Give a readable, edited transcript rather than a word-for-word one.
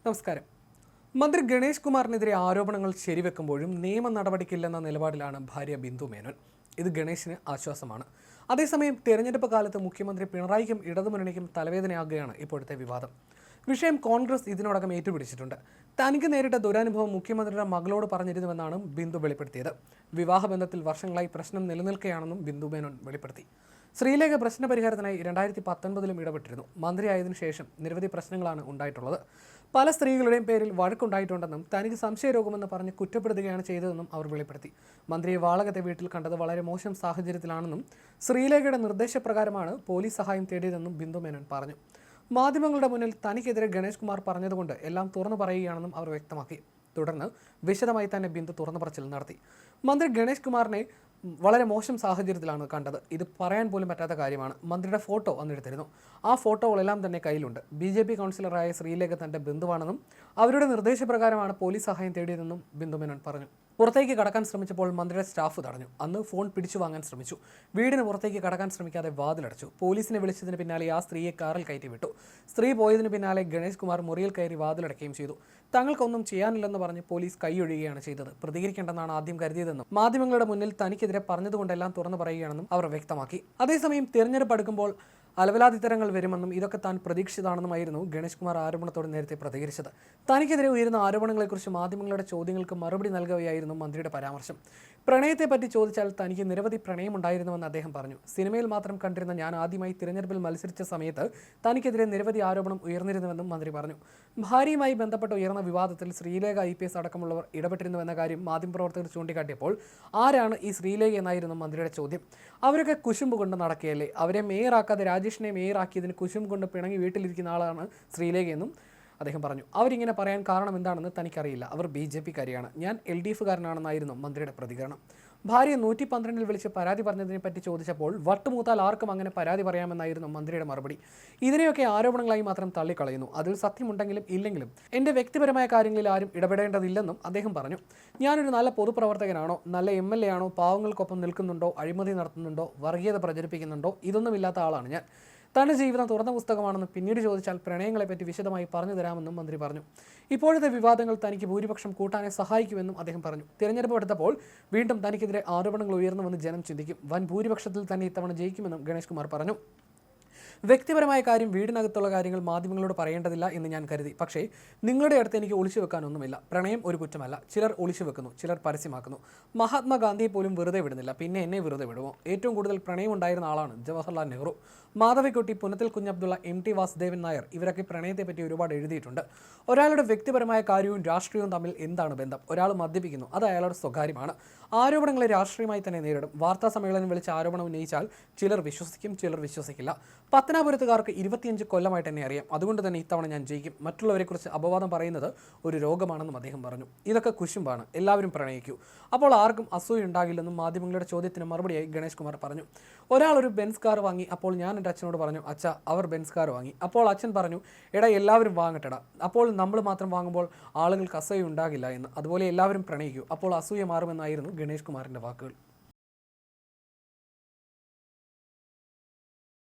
നമസ്കാരം. മന്ത്രി ഗണേഷ് കുമാറിനെതിരെ ആരോപണങ്ങൾ ശരിവെക്കുമ്പോഴും നിയമ നടപടിക്കില്ലെന്ന നിലപാടിലാണ് ഭാര്യ ബിന്ദു മേനോൻ. ഇത് ഗണേഷിന് ആശ്വാസമാണ്. അതേസമയം തെരഞ്ഞെടുപ്പ് കാലത്ത് മുഖ്യമന്ത്രി പിണറായിക്കും ഇടതുമുന്നണിക്കും തലവേദനയാകുകയാണ് ഇപ്പോഴത്തെ വിവാദം. വിഷയം കോൺഗ്രസ് ഇതിനോടകം ഏറ്റുപിടിച്ചിട്ടുണ്ട്. തനിക്ക് നേരിട്ട ദുരനുഭവം മുഖ്യമന്ത്രിയുടെ മകളോട് പറഞ്ഞിരുന്നുവെന്നാണ് ബിന്ദു വെളിപ്പെടുത്തിയത്. വിവാഹബന്ധത്തിൽ വർഷങ്ങളായി പ്രശ്നം നിലനിൽക്കുകയാണെന്നും ബിന്ദു മേനോൻ വെളിപ്പെടുത്തി. ശ്രീലേഖ പ്രശ്നപരിഹാരത്തിനായി 2019 ഇടപെട്ടിരുന്നു. മന്ത്രിയായതിനു ശേഷം നിരവധി പ്രശ്നങ്ങളാണ് ഉണ്ടായിട്ടുള്ളത്. പല സ്ത്രീകളുടെയും പേരിൽ വഴക്കുണ്ടായിട്ടുണ്ടെന്നും തനിക്ക് സംശയരോഗമെന്ന് പറഞ്ഞ് കുറ്റപ്പെടുത്തുകയാണ് ചെയ്തതെന്നും അവർ വെളിപ്പെടുത്തി. മന്ത്രിയെ വാളകത്തെ വീട്ടിൽ കണ്ടത് വളരെ മോശം സാഹചര്യത്തിലാണെന്നും ശ്രീലേഖയുടെ നിർദ്ദേശപ്രകാരമാണ് പോലീസ് സഹായം തേടിയതെന്നും ബിന്ദു മേനോൻ പറഞ്ഞു. മാധ്യമങ്ങളുടെ മുന്നിൽ തനിക്കെതിരെ ഗണേഷ് കുമാർ പറഞ്ഞതുകൊണ്ട് എല്ലാം തുറന്നു പറയുകയാണെന്നും അവർ വ്യക്തമാക്കി. തുടർന്ന് വിശദമായി തന്നെ ബിന്ദു തുറന്നു പറച്ചിൽ നടത്തി. മന്ത്രി ഗണേഷ് കുമാറിനെ വളരെ മോശം സാഹചര്യത്തിലാണ് കണ്ടത്. ഇത് പറയാൻ പോലും പറ്റാത്ത കാര്യമാണ്. മന്ത്രിയുടെ ഫോട്ടോ അന്നെടുത്തിരുന്നു. ആ ഫോട്ടോകളെല്ലാം തന്നെ കയ്യിലുണ്ട്. BJP കൗൺസിലറായ ശ്രീലേഖ തൻ്റെ ബന്ധുവാണെന്നും അവരുടെ നിർദ്ദേശപ്രകാരമാണ് പോലീസ് സഹായം തേടിയതെന്നും ബിന്ദു മേനോൻ പറഞ്ഞു. പുറത്തേക്ക് കടക്കാൻ ശ്രമിച്ചപ്പോൾ മന്ത്രിയുടെ സ്റ്റാഫ് തടഞ്ഞു. അന്ന് ഫോൺ പിടിച്ചു വാങ്ങാൻ ശ്രമിച്ചു. വീടിന് പുറത്തേക്ക് കടക്കാൻ ശ്രമിക്കാതെ വാതിലടച്ചു. പോലീസിനെ വിളിച്ചതിന് പിന്നാലെ ആ സ്ത്രീയെ കാറിൽ കയറ്റി വിട്ടു. സ്ത്രീ പോയതിന് പിന്നാലെ ഗണേഷ് കുമാർ മുറിയിൽ കയറി വാതിലടക്കുകയും ചെയ്തു. തങ്ങൾക്കൊന്നും ചെയ്യാനില്ലെന്ന് പറഞ്ഞ് പോലീസ് കൈയൊഴിയുകയാണ് ചെയ്തത്. പ്രതികരിക്കേണ്ടെന്നാണ് ആദ്യം കരുതിയതെന്നും മാധ്യമങ്ങളുടെ മുന്നിൽ തനിക്കെതിരെ പറഞ്ഞതുകൊണ്ടെല്ലാം തുറന്നു പറയുകയാണെന്നും അവർ വ്യക്തമാക്കി. അതേസമയം തിരഞ്ഞെടുപ്പ് അടുക്കുമ്പോൾ അലവലാതിത്തരങ്ങൾ വരുമെന്നും ഇതൊക്കെ താൻ പ്രതീക്ഷിച്ചതാണെന്നുമായിരുന്നു ഗണേഷ് കുമാർ ആരോപണത്തോട് നേരത്തെ പ്രതികരിച്ചത്. തനിക്കെതിരെ ഉയരുന്ന ആരോപണങ്ങളെക്കുറിച്ച് മാധ്യമങ്ങളുടെ ചോദ്യങ്ങൾക്ക് മറുപടി നൽകുകയായിരുന്നു മന്ത്രിയുടെ പരാമർശം. പ്രണയത്തെപ്പറ്റി ചോദിച്ചാൽ തനിക്ക് നിരവധി പ്രണയമുണ്ടായിരുന്നുവെന്ന് അദ്ദേഹം പറഞ്ഞു. സിനിമയിൽ മാത്രം കണ്ടിരുന്ന ഞാൻ ആദ്യമായി തിരഞ്ഞെടുപ്പിൽ മത്സരിച്ച സമയത്ത് തനിക്കെതിരെ നിരവധി ആരോപണം ഉയർന്നിരുന്നുവെന്നും മന്ത്രി പറഞ്ഞു. ഭാര്യയുമായി ബന്ധപ്പെട്ട് ഉയർന്ന വിവാദത്തിൽ ശ്രീലേഖ IPS അടക്കമുള്ളവർ ഇടപെട്ടിരുന്നുവെന്ന കാര്യം മാധ്യമപ്രവർത്തകർ ചൂണ്ടിക്കാട്ടിയപ്പോൾ ആരാണ് ഈ ശ്രീലേഖ എന്നായിരുന്നു മന്ത്രിയുടെ ചോദ്യം. അവരൊക്കെ കുശുമ്പ് കൊണ്ട് നടക്കുകയല്ലേ? അവരെ മേയറാക്കാതെ രാജേഷിനെ മേയറാക്കിയതിന് കുശുമ്പ് കൊണ്ട് പിണങ്ങി വീട്ടിലിരിക്കുന്ന ആളാണ് ശ്രീലേഖയെന്നും അദ്ദേഹം പറഞ്ഞു. അവരിങ്ങനെ പറയാൻ കാരണം എന്താണെന്ന് തനിക്കറിയില്ല. അവർ BJP-കാരിയാണ്. ഞാൻ LDF-കാരനാണെന്നായിരുന്നു മന്ത്രിയുടെ പ്രതികരണം. ഭാര്യ 112 വിളിച്ച് പരാതി പറഞ്ഞതിനെപ്പറ്റി ചോദിച്ചപ്പോൾ വട്ടുമൂത്താൽ ആർക്കും അങ്ങനെ പരാതി പറയാമെന്നായിരുന്നു മന്ത്രിയുടെ മറുപടി. ഇതിനെയൊക്കെ ആരോപണങ്ങളായി മാത്രം തള്ളിക്കളയുന്നു. അതിൽ സത്യമുണ്ടെങ്കിലും ഇല്ലെങ്കിലും എൻ്റെ വ്യക്തിപരമായ കാര്യങ്ങളിൽ ആരും ഇടപെടേണ്ടതില്ലെന്നും അദ്ദേഹം പറഞ്ഞു. ഞാനൊരു നല്ല പൊതുപ്രവർത്തകനാണോ, നല്ല MLA ആണോ, പാവങ്ങൾക്കൊപ്പം നിൽക്കുന്നുണ്ടോ, അഴിമതി നടത്തുന്നുണ്ടോ, വർഗീയത പ്രചരിപ്പിക്കുന്നുണ്ടോ, ഇതൊന്നുമില്ലാത്ത ആളാണ് ഞാൻ. തൻ്റെ ജീവിതം തുറന്ന പുസ്തകമാണെന്ന് പിന്നീട് ചോദിച്ചാൽ പ്രണയങ്ങളെപ്പറ്റി വിശദമായി പറഞ്ഞു തരാമെന്നും മന്ത്രി പറഞ്ഞു. ഇപ്പോഴത്തെ വിവാദങ്ങൾ തനിക്ക് ഭൂരിപക്ഷം കൂട്ടാനെ സഹായിക്കുമെന്നും അദ്ദേഹം പറഞ്ഞു. തിരഞ്ഞെടുപ്പ് എടുത്തപ്പോൾ വീണ്ടും തനിക്കെതിരെ ആരോപണങ്ങൾ ഉയർന്നുവെന്ന് ജനം ചിന്തിക്കും. വൻ ഭൂരിപക്ഷത്തിൽ തന്നെ ഇത്തവണ ജയിക്കുമെന്നും ഗണേഷ് കുമാർ പറഞ്ഞു. വ്യക്തിപരമായ കാര്യം, വീടിനകത്തുള്ള കാര്യങ്ങൾ മാധ്യമങ്ങളോട് പറയേണ്ടതില്ല എന്ന് ഞാൻ കരുതി. പക്ഷേ നിങ്ങളുടെ അടുത്ത് എനിക്ക് ഒളിച്ചു വെക്കാനൊന്നുമില്ല. പ്രണയം ഒരു കുറ്റമല്ല. ചിലർ ഒളിച്ചു വെക്കുന്നു, ചിലർ പരസ്യമാക്കുന്നു. മഹാത്മാഗാന്ധിയെ പോലും വെറുതെ വിടുന്നില്ല, പിന്നെ എന്നെ വെറുതെ വിടുമോ? ഏറ്റവും കൂടുതൽ പ്രണയം ഉണ്ടായിരുന്ന ആളാണ് ജവഹർലാൽ നെഹ്റു, മാധവിക്കുട്ടി, പുനത്തിൽ കുഞ്ഞബ്ദുള്ള, MT വാസുദേവൻ നായർ. ഇവരൊക്കെ പ്രണയത്തെപ്പറ്റി ഒരുപാട് എഴുതിയിട്ടുണ്ട്. ഒരാളുടെ വ്യക്തിപരമായ കാര്യവും രാഷ്ട്രീയവും തമ്മിൽ എന്താണ് ബന്ധം? ഒരാൾ മദ്യപിക്കുന്നു, അത് അയാളുടെ സ്വകാര്യമാണ്. ആരോപണങ്ങളെ രാഷ്ട്രീയമായി തന്നെ നേരിടും. വാർത്താ സമ്മേളനം വിളിച്ച് ആരോപണം ഉന്നയിച്ചാൽ ചിലർ വിശ്വസിക്കും, ചിലർ വിശ്വസിക്കില്ല. പത്തനാപുരത്തുകാർക്ക് 25 കൊല്ലമായിട്ട് എന്നെ അറിയാം. അതുകൊണ്ട് തന്നെ ഇത്തവണ ഞാൻ ജയിക്കും. മറ്റുള്ളവരെക്കുറിച്ച് അപവാദം പറയുന്നത് ഒരു രോഗമാണെന്നും അദ്ദേഹം പറഞ്ഞു. ഇതൊക്കെ കുശുമ്പാണ്. എല്ലാവരും പ്രണയിക്കൂ, അപ്പോൾ ആർക്കും അസൂയ ഉണ്ടാകില്ലെന്നും മാധ്യമങ്ങളുടെ ചോദ്യത്തിന് മറുപടിയായി ഗണേഷ് കുമാർ പറഞ്ഞു. ഒരാൾ ഒരു ബെൻസ് കാർ വാങ്ങി. അപ്പോൾ ഞാൻ എൻ്റെ അച്ഛനോട് പറഞ്ഞു, അച്ഛ അവർ ബെൻസ് കാർ വാങ്ങി. അപ്പോൾ അച്ഛൻ പറഞ്ഞു, എടാ എല്ലാവരും വാങ്ങട്ടെടാ. അപ്പോൾ നമ്മൾ മാത്രം വാങ്ങുമ്പോൾ ആളുകൾക്ക് അസൂയ ഉണ്ടാകില്ല എന്ന്. അതുപോലെ എല്ലാവരും പ്രണയിക്കൂ, അപ്പോൾ അസൂയ മാറുമെന്നായിരുന്നു ഗണേഷ് കുമാറിൻ്റെ വാക്കുകൾ.